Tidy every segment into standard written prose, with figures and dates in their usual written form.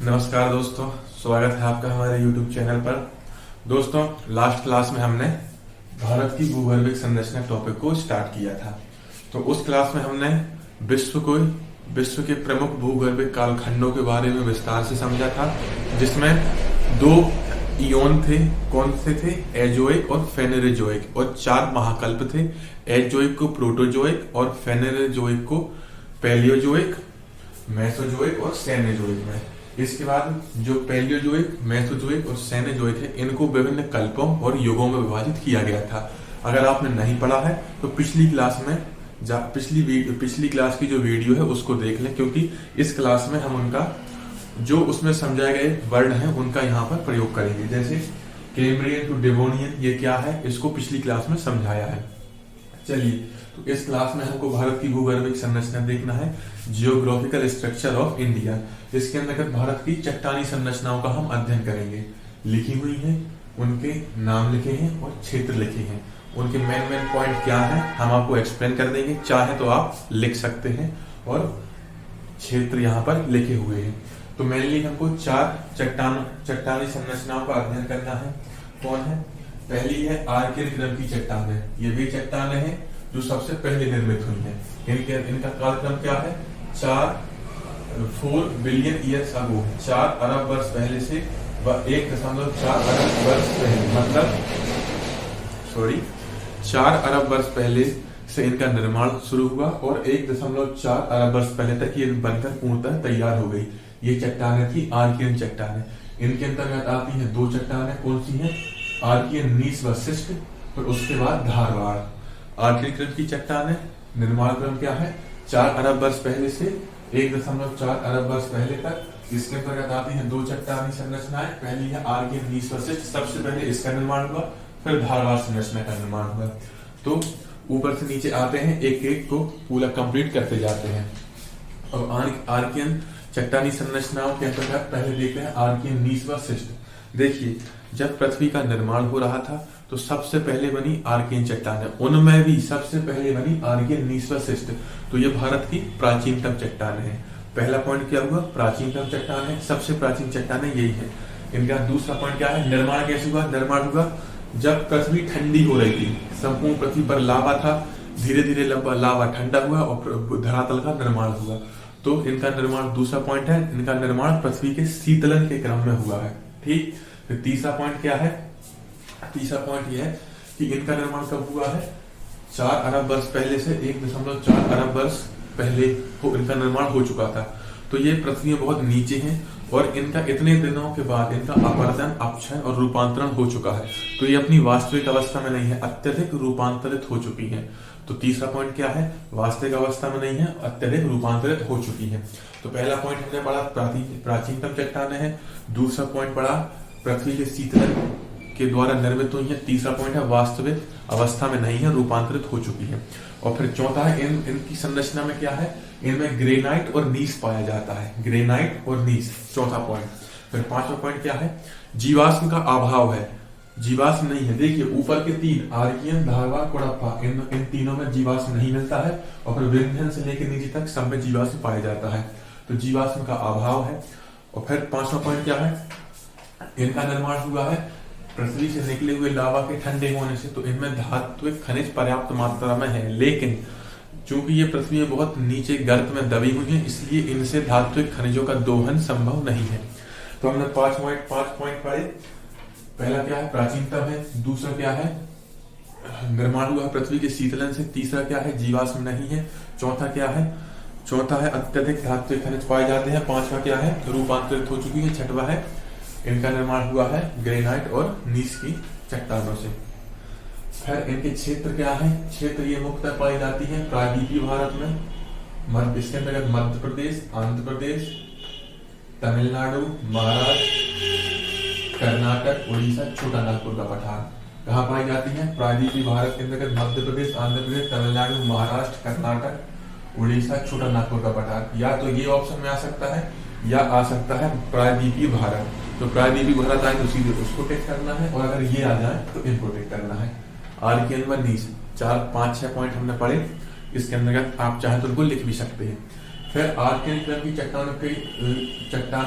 नमस्कार दोस्तों, स्वागत है आपका हमारे YouTube चैनल पर। दोस्तों, लास्ट क्लास में हमने भारत की भूगर्भिक संरचना टॉपिक को स्टार्ट किया था। तो उस क्लास में हमने विश्व के प्रमुख भूगर्भिक कालखंडों के बारे में विस्तार से समझा था, जिसमें दो इयोन थे। कौन से थे? एजोइक और फेनेरोजोइक, और चार महाकल्प थे। एजोइक को प्रोटोजोइक और फेनेरोजोइक को पैलियोजोइक, मेसोजोइक और सेनोजोइक में। इसके बाद जो पैलियोजोइक, मेसोजोइक और सेनोजोइक है, इनको विभिन्न कल्पों और युगों में विभाजित किया गया था। अगर आपने नहीं पढ़ा है तो पिछली क्लास की जो वीडियो है उसको देख लें, क्योंकि इस क्लास में हम उनका जो उसमें समझाए गए वर्ड हैं उनका यहाँ पर प्रयोग करेंगे। जैसे कैम्ब्रियन टू डेवोनियन, ये क्या है, इसको पिछली क्लास में समझाया है। चलिए, तो इस क्लास में हमको भारत की भूगर्भिक संरचना देखना है, जियोग्राफिकल स्ट्रक्चर ऑफ इंडिया। इसके अंतर्गत भारत की चट्टानी संरचनाओं का हम अध्ययन करेंगे। लिखी हुई है, उनके नाम लिखे हैं और क्षेत्र लिखे हैं। उनके मेन पॉइंट क्या है हम आपको एक्सप्लेन कर देंगे। चाहे तो आप लिख सकते हैं और क्षेत्र यहाँ पर लिखे हुए हैं। तो मेनली हमको चार चट्टानी संरचनाओं का अध्ययन करना है। कौन है? पहली है आर्कियन क्रम की चट्टानें। ये वे चट्टानें हैं जो सबसे पहले निर्मित हुई हैं। इनका कालक्रम क्या है? 4 बिलियन ईयर्स अगो, 4 अरब वर्ष पहले से 1.4 अरब वर्ष पहले, मतलब 4 अरब वर्ष पहले से इनका निर्माण शुरू हुआ और 1.4 अरब वर्ष पहले तक ये बनकर पूर्णतः तैयार हो गई। ये चट्टानें थी आर्कियन चट्टानें। इनके अंतर्गत आती हैं दो चट्टानें। कौन सी हैं? आर्कियन नीस वशिष्ठ और उसके बाद धारवाड़। आर्कियन क्रम की चट्टानें, निर्माण क्रम क्या है? 4 अरब वर्ष पहले से 1.4 अरब वर्ष पहले तक। इसके अंतर्गत आती हैं दो चट्टानी संरचनाएं। पहली है आर्कियन नीस वशिष्ठ, सबसे पहले इसका निर्माण हुआ, फिर धारवाड़ संरचना का निर्माण हुआ। तो ऊपर से नीचे आते हैं, एक एक को पूरा कंप्लीट करते जाते हैं। अब आर्कियन चट्टानी संरचनाओं के अंतर्गत पहले देखते हैं आर्कियन नीस वशिष्ठ। देखिए, जब पृथ्वी का निर्माण हो रहा था तो सबसे पहले बनी आर्कियन चट्टानें, उनमें भी सबसे पहले बनी आर्कियन नीस वशिष्ठ। तो ये भारत की प्राचीनतम चट्टानें हैं। पहला पॉइंट क्या हुआ? प्राचीनतम चट्टानें, सबसे प्राचीन चट्टानें यही है। इनका दूसरा पॉइंट क्या है? निर्माण कैसे हुआ? निर्माण हुआ जब पृथ्वी ठंडी हो रही थी, संपूर्ण पृथ्वी पर लावा था, धीरे धीरे लावा ठंडा हुआ और धरातल का निर्माण हुआ। तो इनका निर्माण, दूसरा पॉइंट है, इनका निर्माण पृथ्वी के शीतलन के क्रम में हुआ है। ठीक। फिर तीसरा पॉइंट क्या है? तीसरा पॉइंट यह है कि इनका निर्माण कब हुआ है? 4 अरब वर्ष पहले से 1.4 अरब वर्ष पहले इनका निर्माण हो चुका था। तो ये पृथ्वी में बहुत नीचे हैं और इनका इतने दिनों के बाद इनका अपरदन, अपक्षय और रूपांतरण हो चुका है। तो ये अपनी वास्तविक अवस्था में नहीं है, अत्यधिक रूपांतरित हो चुकी है। तो तीसरा पॉइंट क्या है? वास्तविक अवस्था में नहीं है, अत्यधिक रूपांतरित हो चुकी है। तो पहला पॉइंट हमने पढ़ा प्राचीनतम चट्टानें हैं। दूसरा पॉइंट पढ़ा पृथ्वी के शीतलन के द्वारा निर्मित हुई है। तीसरा पॉइंट है वास्तविक अवस्था में नहीं है, रूपांतरित हो चुकी है। और फिर चौथा है इनकी संरचना में क्या है? इनमें ग्रेनाइट और नीस पाया जाता है। ग्रेनाइट और नीस, चौथा पॉइंट। फिर पांचवा पॉइंट क्या है? जीवाश्म का अभाव है, जीवाश्म नहीं है। देखिए, ऊपर के तीन आर्कियन, धारवाड़, कोडप्पा, इन तीनों में जीवाश्म नहीं मिलता है और फिर विंध्यन से लेकर नीचे तक सब में जीवाश्म पाया जाता है। तो जीवाश्म का अभाव है। और फिर पांचवा पॉइंट क्या है? इनका निर्माण हुआ है पृथ्वी से निकले हुए लावा के ठंडे होने से। तो इनमें धात्विक खनिज पर्याप्त मात्रा में है, लेकिन चूंकि ये पृथ्वी में बहुत नीचे गर्त में दबी हुई है, इसलिए इनसे धात्विक खनिजों का दोहन संभव नहीं है। तो हमने 5 पॉइंट पढ़े। पहला क्या है? प्राचीनतम है। दूसरा क्या है? निर्माण हुआ पृथ्वी के शीतलन से। तीसरा क्या है? जीवाश्म नहीं है। चौथा क्या है? चौथा है अत्यधिक धात्विक खनिज पाए जाते हैं। पांचवा क्या है? रूपांतरित हो चुकी है। छठवा है इनका निर्माण हुआ है ग्रेनाइट और नीस की चट्टानों से। फिर इनके क्षेत्र क्या है? क्षेत्र ये मुख्यतः पाई जाती है प्रायद्वीपीय भारत में। इसके अंतर्गत मध्य प्रदेश, आंध्र प्रदेश, तमिलनाडु, महाराष्ट्र, कर्नाटक, उड़ीसा, छोटा नागपुर का पठार। कहाँ पाई जाती है? प्रायद्वीपीय भारत के अंतर्गत मध्य प्रदेश, आंध्र प्रदेश, तमिलनाडु, महाराष्ट्र, कर्नाटक, उड़ीसा, छोटा नागपुर का पठार। या तो ये ऑप्शन में आ सकता है या आ सकता है प्रायद्वीपीय भारत। तो प्रायद्वीपीय भारत आए तो सीधे उसको टिक करना है, और अगर ये आ जाए तो इनको टिक करना है। आर्कियन व नीस, 4, 5, 6 पॉइंट हमने पढ़े। इसके अंतर्गत आप चाहे तो उनको लिख भी सकते हैं। फिर आर्कियन क्रम की चट्टानों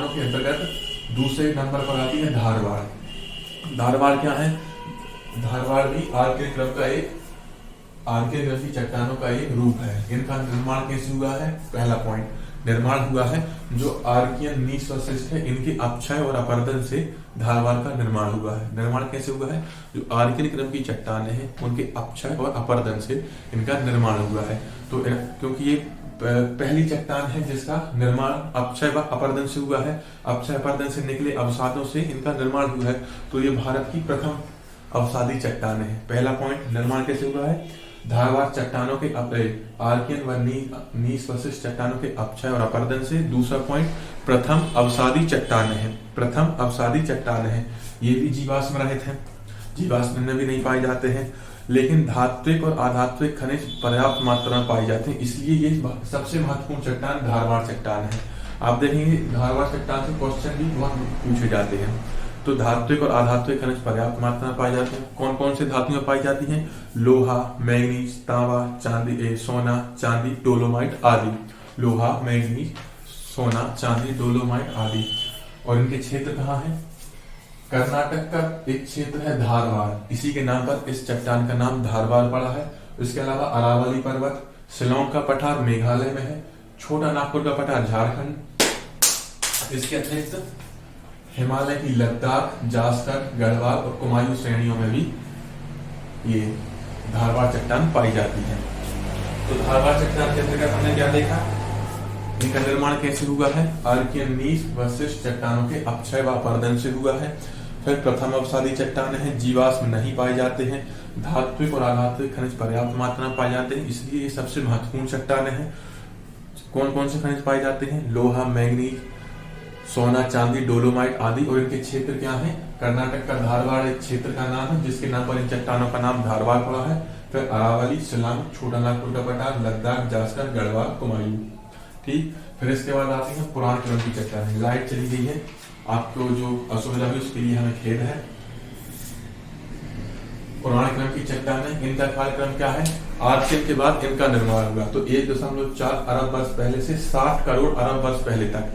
के अंतर्गत दूसरे नंबर पर आती है धारवाड़। धारवाड़ क्या है? धारवाड़ भी आर्कियन क्रम की चट्टानों का एक रूप है। इनका निर्माण कैसे हुआ है? पहला पॉइंट, निर्माण हुआ है जो आर्कियन नीच वशिष्ठ है, इनके अपक्षय और अपरदन से धारवाड़ का निर्माण हुआ है। निर्माण कैसे हुआ है? जो आर्कियन क्रम की चट्टानें हैं उनके अपक्षय और अपरदन से इनका निर्माण हुआ है। तो क्योंकि ये पहली चट्टान है जिसका निर्माण अपक्षय व अपरदन से हुआ है, अपक्षय अपरदन से निकले अवसादों से इनका निर्माण हुआ है, तो ये भारत की प्रथम अवसादी चट्टान है। पहला पॉइंट, निर्माण कैसे हुआ है? धारवाड़ चट्टानों के आर्कियन व नीच वशिष्ठ चट्टानों के अपक्षय और अपरदन से। दूसरा पॉइंट, प्रथम अवसादी चट्टान है। प्रथम अवसादी चट्टान है, ये भी जीवाश्म रहित है, जीवाश्म में भी नहीं पाए जाते हैं, लेकिन धात्विक और अधात्विक खनिज पर्याप्त मात्रा में पाए जाते हैं, इसलिए ये सबसे महत्वपूर्ण चट्टान धारवाड़ चट्टान है। आप देखेंगे धारवाड़ चट्टान से क्वेश्चन भी बहुत पूछे जाते हैं। तो धात्विक और अधात्विक खनिज पर्याप्त मात्रा में पाए जाते हैं। कौन कौन से धातुएं पाई जाती हैं? लोहा, मैग्नीज, तांबा, चांदी, सोना, चांदी, डोलोमाइट आदि। लोहा, मैग्नीज, सोना, चांदी, डोलोमाइट आदि। और इनके क्षेत्र कहाँ है? कर्नाटक का एक क्षेत्र है धारवाड़, इसी के नाम पर इस चट्टान का नाम धारवाड़ पड़ा है। इसके अलावा अरावली पर्वत, शिलोंग का पठार मेघालय में है, छोटा नागपुर का पठार झारखंड। इसके अतिरिक्त हिमालय की लद्दाख, जास्कर, गढ़वाल और कुमायूं श्रेणियों में भी ये धारवाड़ चट्टान पाई जाती है। तो धारवाड़ चट्टान के अंतर्गत हमने क्या देखा? इनका निर्माण कैसे हुआ है? आर्कियन नीच वशिष्ठ चट्टानों के अपक्षय व अपरदन से हुआ है। फिर प्रथम अवसादी चट्टान है, जीवाश्म नहीं पाए जाते हैं, धात्विक और अधात्विक खनिज पर्याप्त मात्रा में पाए जाते हैं, इसलिए ये सबसे महत्वपूर्ण चट्टान है। कौन कौन से खनिज पाए जाते हैं? लोहा, मैग्नीज, सोना, चांदी, डोलोमाइट आदि। और इनके क्षेत्र क्या है? कर्नाटक का धारवाड़ एक क्षेत्र का नाम है जिसके नाम पर इन चट्टानों का नाम धारवाड़ पड़ा है। फिर अरावली, शिलांग, छोटा नागपुर का पठार, लद्दाख, जास्कर, गढ़वाल, कुमायूं। ठीक, फिर इसके बाद आती है पुराण क्रम की चट्टान। लाइट चली गई है, आपको जो असुविधा हुई उसके लिए हमें खेद है। पुराण क्रम की चट्टानें, इनका कालक्रम क्या है? आर्कियन के बाद इनका निर्माण हुआ। तो 1.4 अरब वर्ष पहले से 60 करोड़ अरब वर्ष पहले तक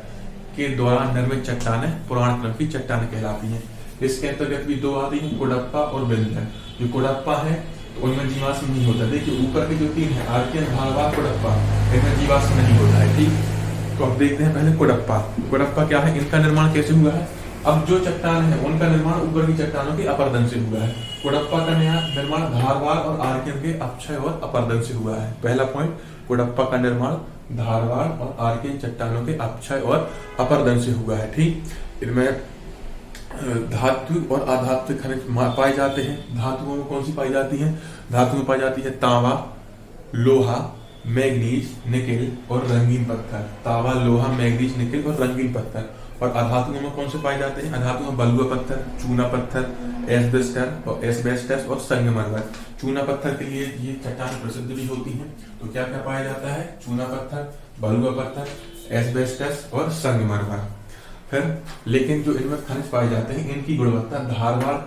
के दौरान निर्मित चट्टानें पुराण क्रम की चट्टानें कहलाती हैं। इसके अंतर्गत भी दो आती हैं, कुडप्पा और विंध्य। जो कुडप्पा है तो उनमें जीवाश्म नहीं होता। देखिए ऊपर के जो तीन है आर्कियन, धारवाड़, कुडप्पा, इनमें जीवाश्म नहीं होता है। ठीक, तो अब देखते हैं पहले कुडप्पा। कुडप्पा क्या है? इनका निर्माण कैसे हुआ है? अब जो चट्टान है उनका निर्माण ऊपर की चट्टानों के अपरदन से हुआ है। कुडप्पा का निर्माण धारवाड़ और आर्कियन के अपक्षय और अपरदन से हुआ है। पहला पॉइंट, कुडप्पा का निर्माण धारवाड़ और आर्कियन चट्टानों के अपक्षय और अपरदन से हुआ है। ठीक, इनमें धातु और अधात्विक खनिज पाए जाते हैं। धातुओं में कौन सी पाई जाती है? धातु में पाई जाती है तांबा, लोहा, मैग्नीज, निकेल और रंगीन पत्थर। तांबा, लोहा, मैग्नीज, निकेल और रंगीन पत्थर। और अधातुओं में कौन से पाए जाते हैं? अधातुओं में बलुआ पत्थर, चूना पत्थर, एस्बेस्टस और संगमरमर। चूना पत्थर के लिए ये चट्टान प्रसिद्ध भी होती है। तो क्या क्या पाया जाता है? चूना पत्थर, बलुआ पत्थर, एस्बेस्टस और संगमरमर। फिर लेकिन जो इनमें खनिज पाए जाते हैं इनकी गुणवत्ता धारवाड़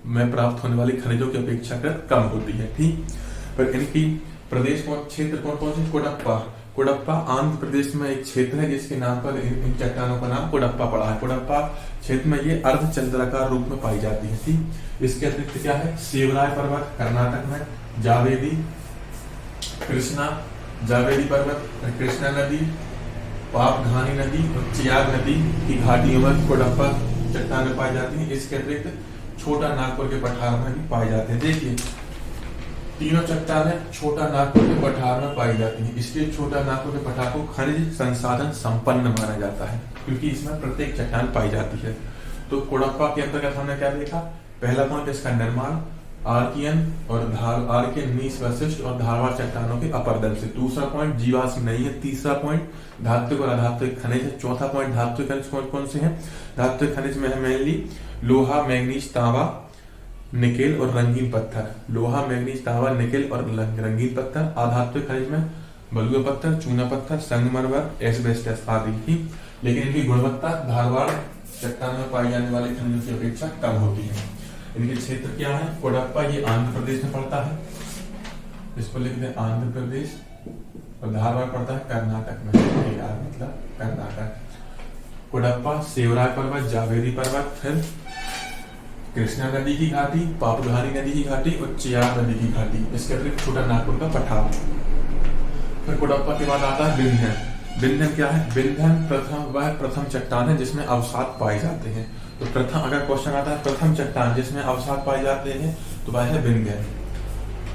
में प्राप्त होने वाली खनिजों की अपेक्षाकृत कम होती है। ठीक, पर इनकी प्रदेश क्षेत्र कौन कौन से? कुडप्पा। कुडप्पा आंध्र प्रदेश में एक क्षेत्र है जिसके नाम पर इन चट्टानों का नाम कुडप्पा पड़ा है। कुडप्पा क्षेत्र में ये अर्धचंद्राकार रूप में पाई जाती है। ठीक, इसके अतिरिक्त क्या है? सेवराय पर्वत कर्नाटक में, जावेदी, कृष्णा, जावेदी पर्वत, कृष्णा नदी, पापघानी नदी और चियाग नदी की घाटियों में कुडप्पा चट्टानें पाई जाती हैं। इसके अतिरिक्त छोटा नागपुर के पठार में भी पाए जाते हैं। देखिए तीनों चट्टानें छोटा नागपुर के पठार में पाई जाती हैं, इसलिए छोटा नागपुर के पठार को खनिज संसाधन संपन्न माना जाता है क्योंकि इसमें प्रत्येक चट्टान पाई जाती है। तो कुडप्पा के अंतर्गत हमने क्या देखा? पहला पॉइंट, इसका निर्माण आर्कियन नीच वशिष्ठ और धारवाड़ चट्टानों के अपरदन से। दूसरा पॉइंट, जीवाश्म नहीं है। तीसरा पॉइंट, धात्विक और अधात्विक खनिज है। चौथा पॉइंट, धात्विक खनिज कौन कौन से हैं? धात्विक खनिज में है मेनली लोहा, मैग्नीज, तांबा, निकेल और रंगीन पत्थर। लोहा, मैग्नीज, तांबा, निकेल और रंगीन पत्थर। अधात्विक खनिज में बलुआ पत्थर, चूना पत्थर, संगमरमर, एस्बेस्टस आदि की। लेकिन इनकी गुणवत्ता धारवाड़ चट्टान में पाई जाने वाले खनिजों की अपेक्षा कम होती है। इनके क्षेत्र क्या है? कुडप्पा, ये आंध्र प्रदेश में पड़ता है। इस पर लिखते हैं आंध्र प्रदेश। और धारवाड़ पड़ता है कर्नाटक में, केदार मतलब कर्नाटक। कुडप्पा, सेवराय पर्वत, जावेरी पर्वत, फिर कृष्णा नदी की घाटी, पापघानी नदी की घाटी और चियार नदी की घाटी, इसके अतिरिक्त छोटा नागपुर का पठार। फिर कुडप्पा के बाद आता है विंध्यन। विंध्यन क्या है? विंध्यन प्रथम चट्टान है जिसमें अवसाद पाए जाते हैं। तो प्रथम, अगर क्वेश्चन आता है प्रथम चट्टान जिसमें अवसाद पाए जाते हैं, तो वह है विंध्यन।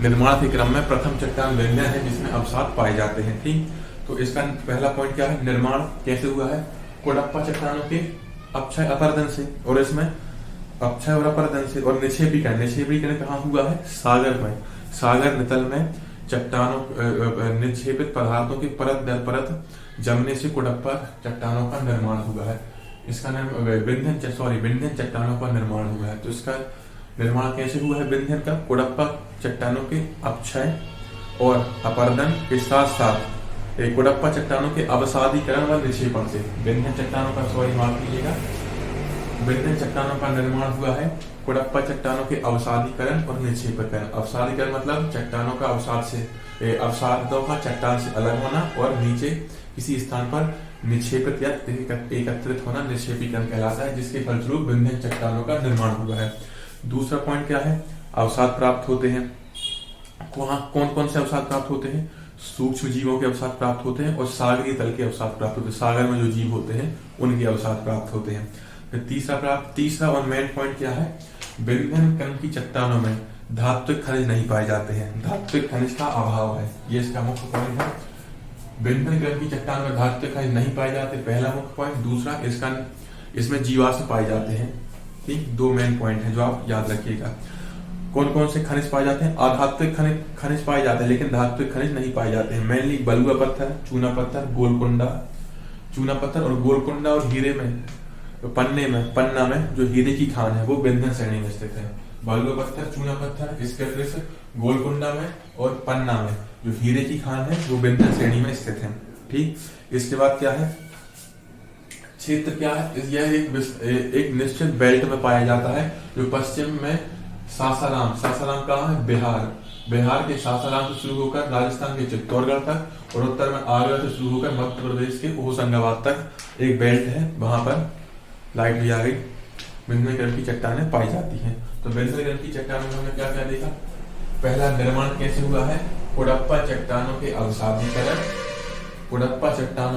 निर्माण के क्रम में प्रथम चट्टान विंध्यन है जिसमें अवसाद पाए जाते हैं। ठीक, तो इसका पहला पॉइंट क्या है? निर्माण कैसे हुआ है? कुडप्पा चट्टानों के अपक्षय अपरदन से, और इसमें अपक्षय और अपरदन से, और निक्षेपीकरण कहाँ हुआ है? सागर में। सागर नितल में चट्टानों निक्षेपित पदार्थों की परत दर परत जमने से कुडप्पा चट्टानों का निर्माण हुआ है। इसका नाम विंध्यन चट्टानों का निर्माण हुआ है। तो इसका निर्माण कैसे हुआ है विंध्यन का? कुडप्पा चट्टानों के अपक्षय और अपरदन के साथ साथ कुडप्पा चट्टानों के अवसादीकरण व निक्षेपण से। विंध्यन चट्टानों का, सॉरी माफ कीजिएगा, विंध्यन चट्टानों का निर्माण हुआ है कुडप्पा चट्टानों के अवसादीकरण और निक्षेपीकरण। अवसादीकरण मतलब चट्टानों का अवसाद से, अवसादों का चट्टान से अलग होना और नीचे किसी स्थान पर निक्षेपित या एकत्रित होना निक्षेपीकरण कहलाता है, जिसके फलस्वरूप विंध्यन चट्टानों का निर्माण हुआ है। दूसरा पॉइंट क्या है? अवसाद प्राप्त होते हैं। कौन कौन से अवसाद प्राप्त होते हैं? सूक्ष्म जीवों के अवसाद प्राप्त होते हैं और सागरीय तल के अवसाद प्राप्त होते हैं। सागर में जो जीव होते हैं उनके अवसाद प्राप्त होते हैं। फिर तीसरा और मेन पॉइंट क्या है? विंध्यन क्रम की चट्टानों में धात्विक खनिज नहीं पाए जाते हैं। धात्विक खनिज का अभाव है, ये इसका मुख्य पॉइंट है। विंध्यन क्रम की चट्टान में धात्विक खनिज नहीं पाए जाते, पहला मुख्य पॉइंट। दूसरा, इसमें जीवाश्म पाए जाते हैं। ठीक, दो मेन पॉइंट है जो आप याद रखिएगा। कौन कौन से खनिज पाए जाते हैं? अधात्विक खनिज पाए जाते हैं, लेकिन धात्विक खनिज नहीं पाए जाते हैं। मेनली बलुआ पत्थर, चूना पत्थर, गोलकुंडा, चूना पत्थर और गोलकुंडा, और हीरे में पन्ना में जो हीरे की खान है वो विंध्यन श्रेणी में स्थित है। बलुआ पत्थर, चूना पत्थर, इसके अतिरिक्त गोलकुंडा में और पन्ना में जो हीरे की खान है वो विंध्यन श्रेणी में स्थित है। ठीक, इसके बाद क्या है? क्षेत्र क्या है? यह एक निश्चित बेल्ट में पाया जाता है जो पश्चिम में सासाराम कहाँ है? बिहार के सासाराम से शुरू होकर राजस्थान के चित्तौड़गढ़ तक और उत्तर में आगरा से शुरू होकर मध्य प्रदेश के होशंगाबाद तक एक बेल्ट है, वहां पर लाइट भी आ गई। विंध्यन क्रम की चट्टानें पाई जाती हैं। तो विंध्यन क्रम की चट्टानों में हमने क्या क्या देखा? पहला, निर्माण कैसे हुआ है? कुडप्पा चट्टानों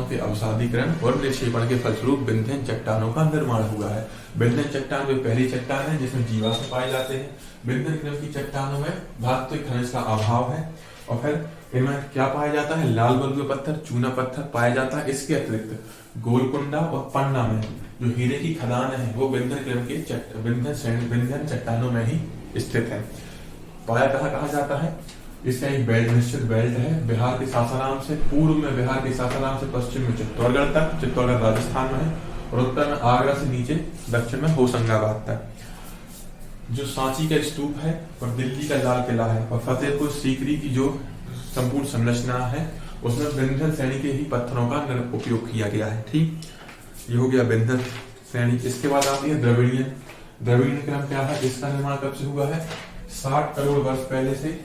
के अवसादीकरण और निक्षेपण के फलस्वरूप विंध्यन चट्टानों का निर्माण हुआ है। विंध्यन चट्टान वे पहली चट्टान है जिसमें जीवाश्म पाए जाते हैं। विंध्यन क्रम की चट्टानों में धात्विक खनिज का अभाव है, और फिर इनमें क्या पाया जाता है? लाल बलुआ पत्थर, चूना पत्थर पाया जाता है। इसके अतिरिक्त गोलकुंडा और पन्ना में जो हीरे की खदान है वो विंध्यन क्रम के विंध्यन चट्टानों में ही स्थित है। पाया कहाँ जाता है? इसका एक बेल्ट, निश्चित बेल्ट है। बिहार के सासाराम से पूर्व में पश्चिम में चित्तौड़गढ़ तक, चित्तौड़गढ़ राजस्थान में है, और उत्तर में आगरा से नीचे दक्षिण में होशंगाबाद तक। जो सांची का स्तूप है और दिल्ली का लाल किला है और फतेहपुर सीकरी की जो संपूर्ण संरचना है उसमें विंध्यन श्रेणी के ही पत्थरों का उपयोग किया गया है। ठीक, ये हो गया विंध्यन श्रेणी। इसके बाद आती है द्रविड़ीय क्रम क्या है? इसका निर्माण कब से हुआ है? 60 करोड़ वर्ष पहले से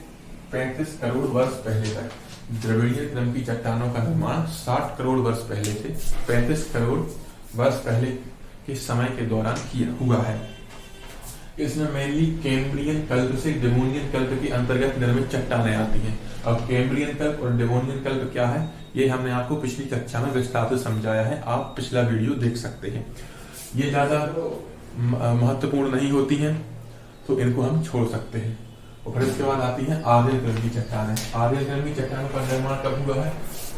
35 करोड़ वर्ष पहले तक। द्रविड़ीय क्रम की चट्टानों का निर्माण 60 करोड़ वर्ष पहले से 35 करोड़ वर्ष पहले के समय के दौरान किया हुआ है। इसमें मेनली कैम्ब्रियन कल्प से डेवोनियन कल्प के अंतर्गत निर्मित चट्टानें आती हैं। अब कैम्ब्रियन कल्प और डेवोनियन कल्प क्या है, ये हमने आपको पिछली कक्षा में विस्तार से समझाया है, आप पिछला वीडियो देख सकते हैं। ये ज्यादा महत्वपूर्ण नहीं होती हैं, तो इनको हम छोड़ सकते हैं। और फिर इसके बाद आती है आर्यन क्रम की चट्टानें। आर्यन क्रम की चट्टानों का निर्माण कब हुआ है?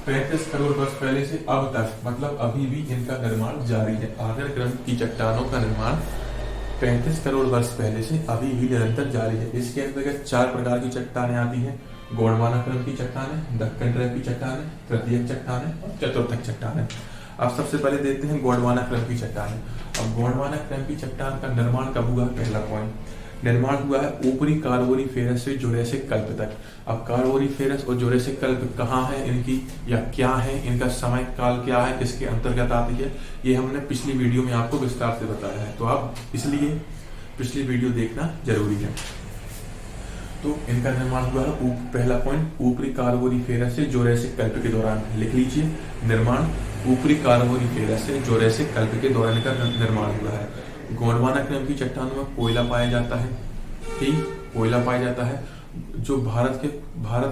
35 करोड़ वर्ष पहले से अब तक, मतलब अभी भी इनका निर्माण जारी है। आर्यन क्रम की चट्टानों का निर्माण 35 करोड़ वर्ष पहले से अभी भी निरंतर जारी है। इसके अंतर्गत 4 प्रकार की चट्टानें आती हैं: गोंडवाना क्रम की चट्टानें, दक्कन क्रम की चट्टानें, तृतीयक चट्टानें और चतुर्थक चट्टानें। अब सबसे पहले देखते हैं गोंडवाना क्रम की चट्टानें। अब गोंडवाना क्रम की चट्टान का निर्माण कब हुआ? पहला पॉइंट, निर्माण हुआ है ऊपरी कार्बोनिफेरस से जुरेसिक कल्प तक। अब कार्बोनिफेरस और जुरेसिक कल्प कहाँ है इनकी, या क्या है इनका समय काल, क्या है, इसके अंतर्गत आती है, ये हमने पिछली वीडियो में आपको विस्तार से बताया है, तो आप इसलिए पिछली वीडियो देखना जरूरी है। तो इनका निर्माण हुआ है पहला पॉइंट ऊपरी कार्बोनिफेरस से जोरेसिक कल्प के दौरान। लिख लीजिए, निर्माण ऊपरी कार्बोनिफेरस से जोरेसिक कल्प के दौरान का निर्माण हुआ है। गोंडवाना क्रम की चट्टानों में कोयला पाया जाता है, ठीक, कोयला पाया जाता है। जो भारत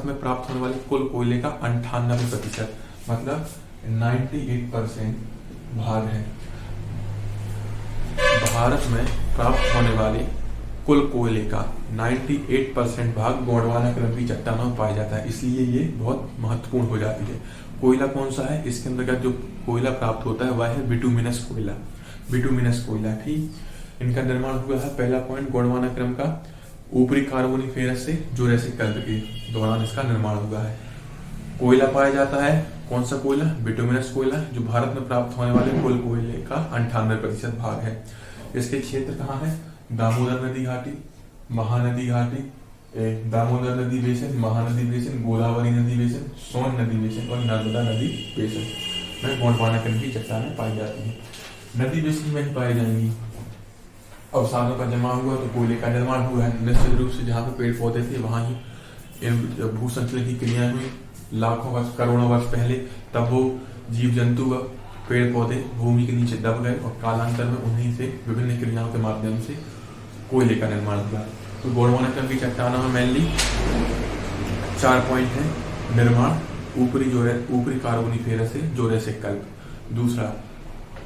में प्राप्त होने वाले कुल कोयले का 98%, मतलब 98% भाग है। भारत में प्राप्त होने वाले कुल कोयले का 98% भाग गोंडवाना क्रम की चट्टानों में पाया जाता है, इसलिए ये बहुत महत्वपूर्ण हो जाती है। कोयला कौन सा है? इसके अंतर्गत जो कोयला प्राप्त होता है वह है बिटुमिनस कोयला, बिटुमिनस कोयला, ठीक। इनका निर्माण हुआ है, पहला पॉइंट गोंडवाना क्रम का ऊपरी कार्बोनिफेरस से जोरेसिक कल्प के दौरान इसका निर्माण हुआ है। कोयला पाया जाता है, कौन सा कोयला? बिटुमिनस कोयला, जो भारत में प्राप्त होने वाले कुल कोयले का 98% भाग है। इसके क्षेत्र कहाँ है? दामोदर नदी घाटी, महानदी घाटी, दामोदर नदी बेसिन, महानदी बेसिन, गोदावरी नदी बेसिन, सोन नदी बेसिन और नर्मदा नदी बेसिन में गोंडवाना क्रम की चट्टानें पाई जाती हैं। नदी बेसिन में ही पाई जाएंगी। अवसादों का जमा हुआ तो कोयले का निर्माण हुआ है। निश्चित रूप से जहाँ पे पेड़ पौधे थे वहां ही भू संचलन की क्रियाएं हुई लाखों वर्ष, करोड़ों वर्ष पहले। तब वो जीव जंतु व पेड़ पौधे भूमि के नीचे दब गए और कालांतर में उन्हीं से विभिन्न क्रियाओं के माध्यम से कोयले का निर्माण हुआ। तो गोंडवाना क्रम की चट्टानों में मेनली 4 पॉइंट है। निर्माण ऊपरी कार्बोनिफेरस से जोरेसिक कल्प, दूसरा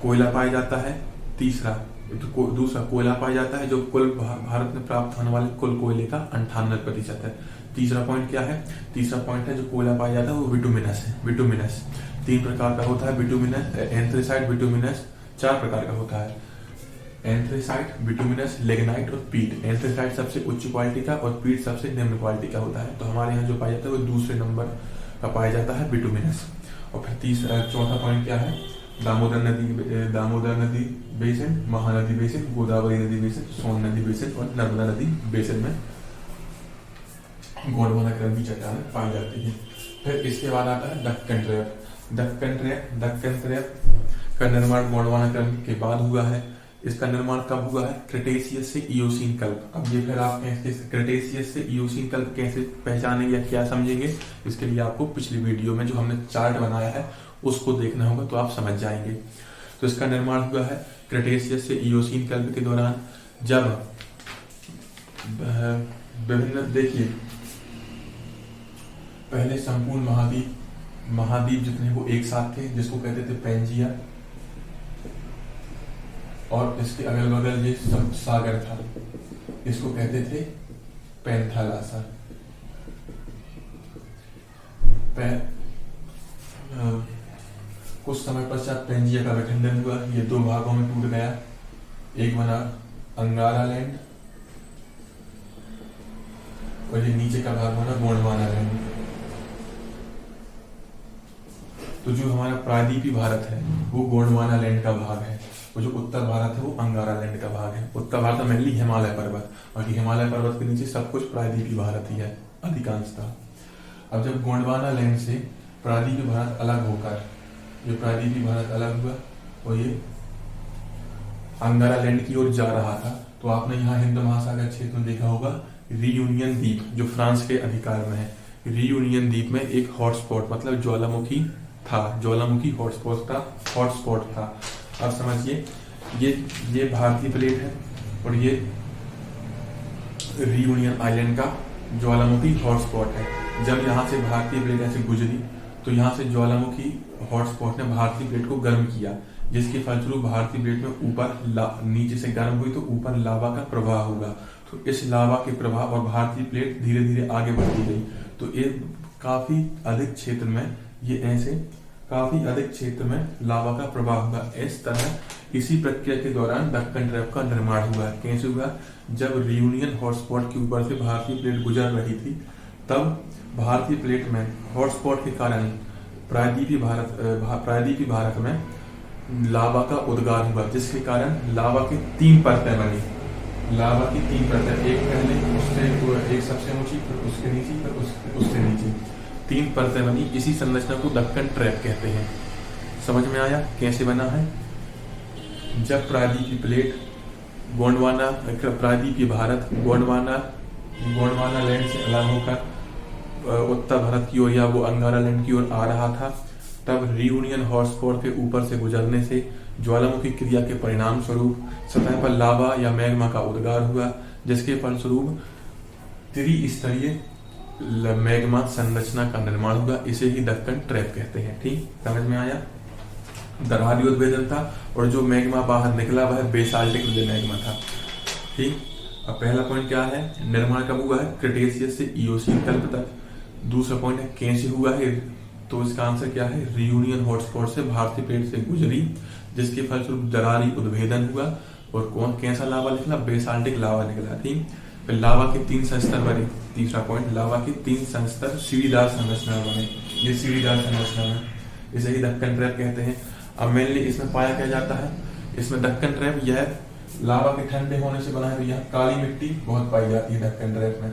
कोयला पाया जाता है, दूसरा कोयला पाया जाता है जो कुल भारत में प्राप्त होने वाले कुल कोयले का 98% है। तीसरा पॉइंट क्या है? तीसरा पॉइंट है जो कोयला पाया जाता है वो बिटुमिनस है। बिटुमिनस 3 प्रकार का होता है। बिटुमिनस, एंथ्रेसाइट, बिटुमिनस 4 प्रकार का होता है। एंथ्रेसाइट, बिटुमिनस, लिग्नाइट और पीट। एंथ्रेसाइट सबसे उच्च क्वालिटी का और पीट सबसे निम्न क्वालिटी का होता है। तो हमारे यहाँ जो पाया जाता है वो दूसरे नंबर का पाया जाता है बिटुमिनस। और फिर चौथा पॉइंट क्या है? दामोदर नदी बेसिन, महानदी बेसिन, गोदावरी नदी बेसिन, सोन नदी बेसिन और नर्मदा नदी बेसिन में गोंडवाना क्रम की चट्टानें पाई जाती है। फिर इसके बाद आता है दक्कन ट्रैप। दक्कन ट्रैप का निर्माण गोंडवाना क्रम के बाद हुआ है। इसका निर्माण कब हुआ है? क्रिटेशियस से इयोसीन कल्प। अब ये फिर आप क्रिटेशियस से इयोसीन कल्प कैसे पहचानेंगे या क्या समझेंगे, इसके लिए आपको पिछली वीडियो में जो हमने चार्ट बनाया है उसको देखना होगा, तो आप समझ जाएंगे। तो इसका निर्माण हुआ है क्रिटेशियस से इयोसीन कल्प के दौरान, जब विभिन्न, देखिए, पहले संपूर्ण महाद्वीप जितने वो एक साथ थे, जिसको कहते थे पेंजिया, और इसके अगल बगल ये सागर था, इसको कहते थे पेंथालासा। कुछ समय पश्चात पेंजिया का गठन हुआ, ये 2 भागों में टूट गया। एक बना अंगारा लैंड और ये नीचे का भाग बना गोंडवाना लैंड। तो जो हमारा प्रायद्वीपीय भारत है वो गोंडवाना लैंड का भाग है, और जो उत्तर भारत है वो अंगारा लैंड का भाग है। उत्तर भारत में मेनली हिमालय पर्वत, बाकी हिमालय पर्वत के नीचे सब कुछ प्रायद्वीपीय भारत ही है अधिकांशतः। अब जब गोंडवाना लैंड से प्रायद्वीपीय भारत अलग होकर, जो प्रायद्वीपीय भारत अलग हुआ और ये अंगारा लैंड की ओर जा रहा था, तो आपने यहाँ हिंद महासागर क्षेत्र में देखा होगा रियूनियन द्वीप, जो फ्रांस के अधिकार में है। रियूनियन द्वीप में एक हॉटस्पॉट, मतलब ज्वालामुखी था, ज्वालामुखी हॉटस्पॉट था। अब समझिए, ये भारतीय प्लेट है और ये रियूनियन आइलैंड का ज्वालामुखी हॉटस्पॉट है। जब यहाँ से भारतीय प्लेट ऐसे गुजरी तो यहाँ से ज्वालामुखी हॉटस्पॉट ने भारतीय प्लेट को गर्म किया, जिसके फलस्वरूप भारतीय प्लेट में ऊपर नीचे से गर्म हुई तो ऊपर लावा का प्रवाह होगा। तो इस लावा के प्रभाव और भारतीय प्लेट धीरे धीरे आगे बढ़ती गई। तो ये काफी अधिक क्षेत्र में लावा का प्रवाह हुआ। इस तरह इसी प्रक्रिया के दौरान दक्कन ट्रैप का निर्माण हुआ। कैसे हुआ? जब रियूनियन हॉटस्पॉट के ऊपर से भारतीय प्लेट गुजर रही थी, तब भारतीय प्लेट में हॉटस्पॉट के कारण प्रायद्वीपीय भारत में लावा का उद्गार हुआ, जिसके कारण लावा की 3 परतें बनी। लावा की 3 परतें, एक पहले, उससे एक सबसे ऊंची, फिर उसके नीचे, फिर उससे नीचे 3 परतें बनी। इसी संरचना को दक्कन ट्रैप कहते हैं। समझ में आया कैसे बना है? जब प्रायद्वीपीय भारत गोंडवाना गोंडवाना लैंड से अलग होकर उत्तर भारत की ओर या वो अंगारा लैंड की ओर आ रहा था, तब रियूनियन हॉटस्पॉट के ऊपर से गुजरने से ज्वालामुखी क्रिया के परिणाम स्वरूप सतह पर लावा या मैग्मा का उद्गार हुआ, जिसके फलस्वरूप त्रिस्तरीय मैग्मा संरचना का निर्माण हुआ। इसे ही दक्कन ट्रैप कहते हैं। ठीक, समझ में आया? दरारी उद्भेदन था और जो मैग्मा बाहर निकला वह बेसाल्टिक मैग्मा था। ठीक, अब पहला पॉइंट क्या है? निर्माण कब हुआ है? क्रिटेशियस से इयोसीन कल्प तक। दूसरा पॉइंट है कैसे हुआ है, तो इसका आंसर क्या है? रियूनियन हॉटस्पॉट से भारतीय प्लेट से गुजरी, जिसके फलस्वरूप दरारी उद्भेदन हुआ और कौन कैसा लावा निकला? बेसाल्टिक लावा निकला। ठीक, फिर लावा के 3 संस्तर बने। तीसरा पॉइंट, लावा के 3 संस्तर सीढ़ीदार संरचना बने। ये सीढ़ीदार संरचना है, इसे ही दक्कन ट्रैप कहते हैं। अब मेनली इसमें पाया क्या जाता है? इसमें दक्कन ट्रैप यह लावा के ठंडे होने से बना है, तो यहाँ काली मिट्टी बहुत पाई जाती है दक्कन ट्रैप में।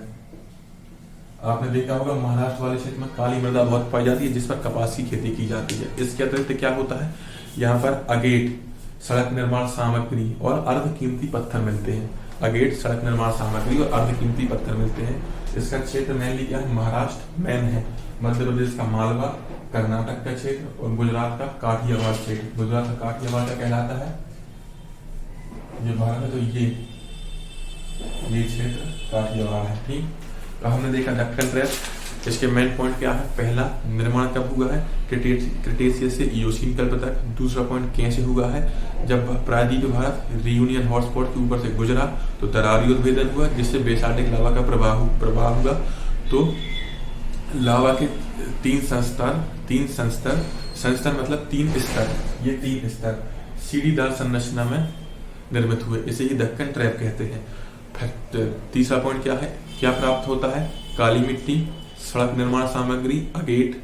आपने देखा होगा महाराष्ट्र वाले क्षेत्र में काली मृदा बहुत पाई जाती है, जिस पर कपास की खेती की जाती है। इसके अतिरिक्त क्या होता है? यहाँ पर अगेट, सड़क निर्माण सामग्री और अर्ध कीमती पत्थर मिलते हैं। अगेट, सड़क निर्माण सामग्री और अर्ध कीमती पत्थर मिलते हैं। इसका क्षेत्र मेनली क्या है? महाराष्ट्र मेन है, मध्य प्रदेश का मालवा, कर्नाटक का क्षेत्र और गुजरात का काठियावाड़ क्षेत्र। गुजरात का काठियावाड़ क्या कहलाता है? ये भारत है, तो ये क्षेत्र काठियावाड़ है। ठीक, तो हमने देखा दक्कन ट्रैप। इसके मेन पॉइंट क्या है? पहला, निर्माण कब हुआ है? क्रिटेशियस से इयोसीन कल्प तक। दूसरा पॉइंट, कैसे हुआ है? जब प्रायद्वीप भारत रियूनियन हॉटस्पॉट के ऊपर से गुजरा तो दरारी उद्भेदन हुआ, जिससे बेसाल्टिक लावा का प्रवाह हुआ। तो लावा के 3 संस्तर मतलब 3 स्तर, ये 3 स्तर सीढ़ीदार संरचना में निर्मित हुए। इसे ही दक्कन ट्रैप कहते हैं। फिर तीसरा पॉइंट क्या है? क्या प्राप्त होता है? काली मिट्टी, सड़क निर्माण सामग्री, अगेट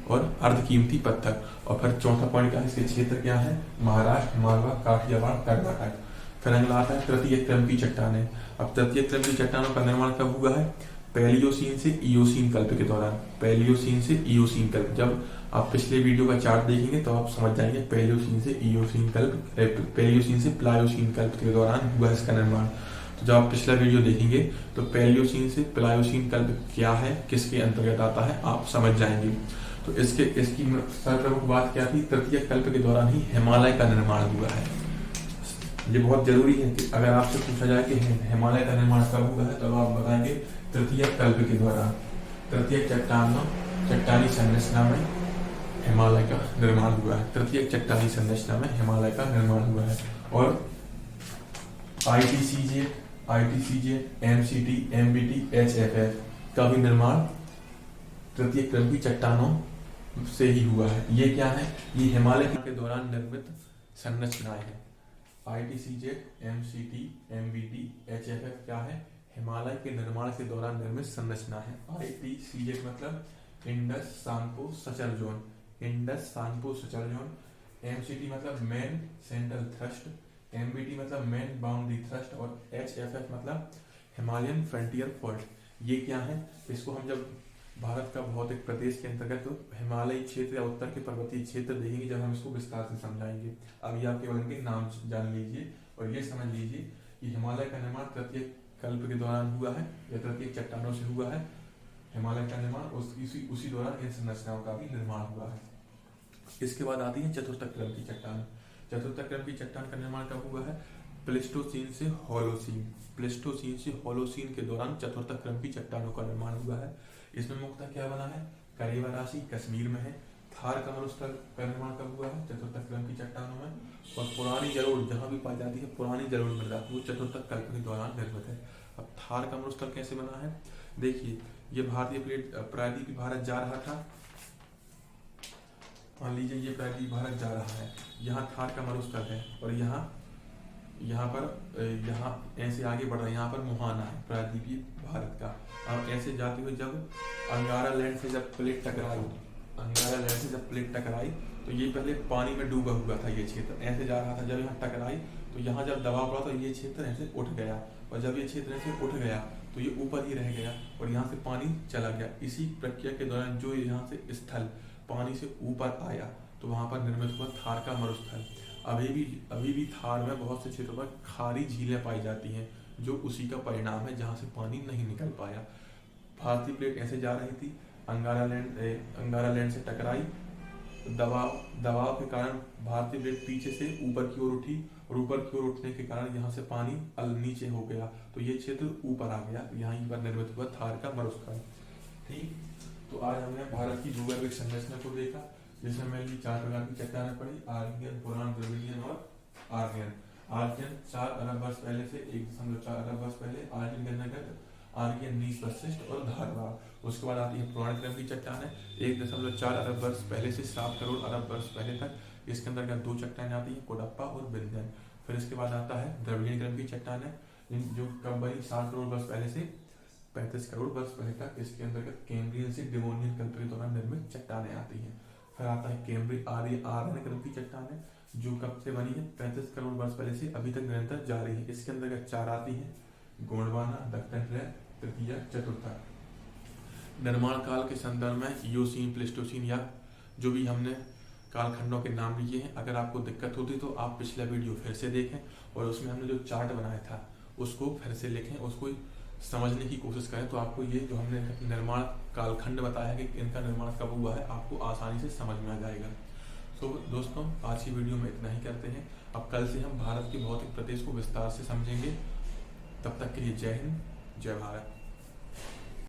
और अर्धकीमती पत्थर। और फिर चौथा पॉइंट क्या है? इसके क्षेत्र क्या है? महाराष्ट्र, मालवा, काठियावाड़, कर्नाटक। फिर अगला आता है तृतीय क्रम की चट्टानें। अब तृतीय क्रम की चट्टानों का निर्माण कब हुआ है? पैलियोसीन से इयोसीन कल्प के दौरान। पैलियोसीन से इयोसीन कल्प, जब आप पिछले वीडियो का चार्ट देखेंगे तो आप समझ जाएंगे पैलियोसीन से इयोसीन कल्प, पैलियोसीन से प्लायोसीन कल्प के दौरान हुआ इसका निर्माण। तो जब आप पिछला वीडियो देखेंगे तो पैलियोसीन से प्लायोसीन कल्प क्या है, किसके अंतर्गत आता है, आप समझ जाएंगे। तो इसकी सर्वप्रमुख बात क्या थी? तृतीय कल्प के दौरान ही हिमालय का निर्माण हुआ है। ये बहुत जरूरी है कि अगर आपसे पूछा जाए कि हिमालय का निर्माण कब हुआ है, तो आप बताएंगे तृतीय कल्प के दौरान। तृतीय चट्टानी संरचना में हिमालय का निर्माण हुआ है। तृतीय चट्टानी संरचना में हिमालय का निर्माण हुआ है। और ITCJ, MCT, MBT, HFF का भी निर्माण तृतीय क्रम की चट्टानों से ही हुआ है। ये क्या है? ये हिमालय के दौरान निर्मित संरचनाएं हैं। ITCJ, MCT, MBT, HFF क्या है? हिमालय के निर्माण के दौरान निर्मित संरचना है। ITCJ मतलब Indus Tsangpo suture zone, Indus Tsangpo suture zone. MCT मतलब मेन सेंट्रल थ्रस्ट, MBT मतलब मेन बाउंड्री थ्रस्ट और HFF मतलब हिमालयन फ्रंटियर फॉल्ट। ये क्या है? इसको हम जब भारत का भौतिक प्रदेश के अंतर्गत तो हिमालयी क्षेत्र या उत्तर के पर्वतीय क्षेत्र देखेंगे, जब हम इसको विस्तार से समझाएंगे। अभी आप केवल इनके नाम जान लीजिए और ये समझ लीजिए कि हिमालय का निर्माण तृतीय कल्प के दौरान हुआ है या तृतीय चट्टानों से हुआ है। हिमालय का निर्माण उसी दौरान इन संरचनाओं का भी निर्माण हुआ है। इसके बाद आती है चतुर्थ क्रम की चट्टान। चतुर्थ क्रम की चट्टान का निर्माण कब हुआ है? प्लेस्टोसीन से होलोसीन। प्लेस्टोसीन से होलोसीन के दौरान चतुर्थ क्रम की चट्टानों का निर्माण हुआ है। इसमें मुख्यतः क्या बना है? करेवा राशि कश्मीर में है। थार कमरुस्थल का निर्माण कब हुआ है? चतुर्थ क्रम की चट्टानों में। और पुरानी जरूर जहां भी पाई जाती है पुरानी जरूर मृदा, वो चतुर्थ कल्प के दौरान निर्मित है। अब थार कमरुस्थल कैसे बना है? देखिए, ये भारतीय प्लेट प्रायद्वीप भारत जा रहा था। मान लीजिए ये प्रायद्वीप भारत जा रहा है, यहाँ थार का मरुस्थल है और यहाँ ऐसे आगे बढ़ रहा है। यहाँ पर मुहाना है प्रायद्वीपीय भारत का। अब ऐसे जाते हुए जब अंगारा लैंड से जब प्लेट टकराई, तो ये पहले पानी में डूबा हुआ था। ये क्षेत्र ऐसे जा रहा था, जब यहाँ टकराई तो यहाँ जब दबाव पड़ा तो ये क्षेत्र ऐसे उठ गया, और जब ये क्षेत्र ऐसे उठ गया तो ये ऊपर ही रह गया और यहाँ से पानी चला गया। इसी प्रक्रिया के दौरान जो यहाँ से स्थल पानी से ऊपर आया तो वहां पर निर्मित हुआ थार का मरुस्थल। अभी भी थार में बहुत से क्षेत्रों पर खारी झीलें पाई जाती हैं, जो उसी का परिणाम है, जहां से पानी नहीं निकल पाया। भारतीय प्लेट ऐसे जा रही थी, अंगारा लैंड से टकराई, दबाव के कारण भारतीय प्लेट पीछे से ऊपर की ओर उठी, और ऊपर की ओर उठने के कारण यहाँ से पानी नीचे हो गया, तो ये क्षेत्र ऊपर आ गया, यहीं पर निर्मित हुआ थार का मरुस्थल। ठीक, तो आज हमने भारत की भूगर्भिक संरचना को देखा, जिसमें मेनली 4 प्रकार की चट्टानें पड़ी, आर्कियन, पुराण, द्रविडियन और आर्कियन। आर्कियन 4 अरब वर्ष पहले से 1.4 अरब वर्ष पहले, आर्कियन के अंतर्गत आर्कियन, नीस, वशिष्ठ और धारवाड़। उसके बाद आती है पुराण क्रम की चट्टानें 1.4 अरब वर्ष पहले से 7 करोड़ अरब वर्ष पहले तक। इसके अंतर्गत 2 चट्टानें आती हैं, कोडप्पा और विंध्यन। फिर इसके बाद आता है द्रविड़ीय क्रम की चट्टानें, जो कब बनी, 7 करोड़ वर्ष पहले से 35 करोड़ वर्ष पहले तक। इसके अंतर्गत कैम्ब्रियन से डिवोनियन कल्प के दौरान निर्मित चट्टानें आती हैं। फिर आता है कैम्ब्रियन आर्यन क्रम की चट्टानें, जो कब से बनी है, 35 करोड़ वर्ष पहले से अभी तक निरंतर जारी है। इसके अंतर्गत 4 आती है, गोंडवाना, दक्कन ट्रेन, तृतीय, चतुर्था। निर्माण काल के संदर्भ में ईओसीन, प्लेस्टोसीन या जो भी हमने कालखंडों के नाम लिए हैं, अगर आपको दिक्कत होती तो आप पिछला वीडियो फिर से देखें, और उसमें हमने जो चार्ट बनाया था उसको फिर से लिखें, उसको समझने की कोशिश करें, तो आपको ये जो हमने निर्माण कालखंड बताया कि इनका निर्माण कब हुआ है, आपको आसानी से समझ में आ जाएगा। तो दोस्तों, आज की वीडियो में इतना ही करते हैं। अब कल से हम भारत के भौतिक प्रदेश को विस्तार से समझेंगे। तब तक के लिए जय हिंद, जय भारत।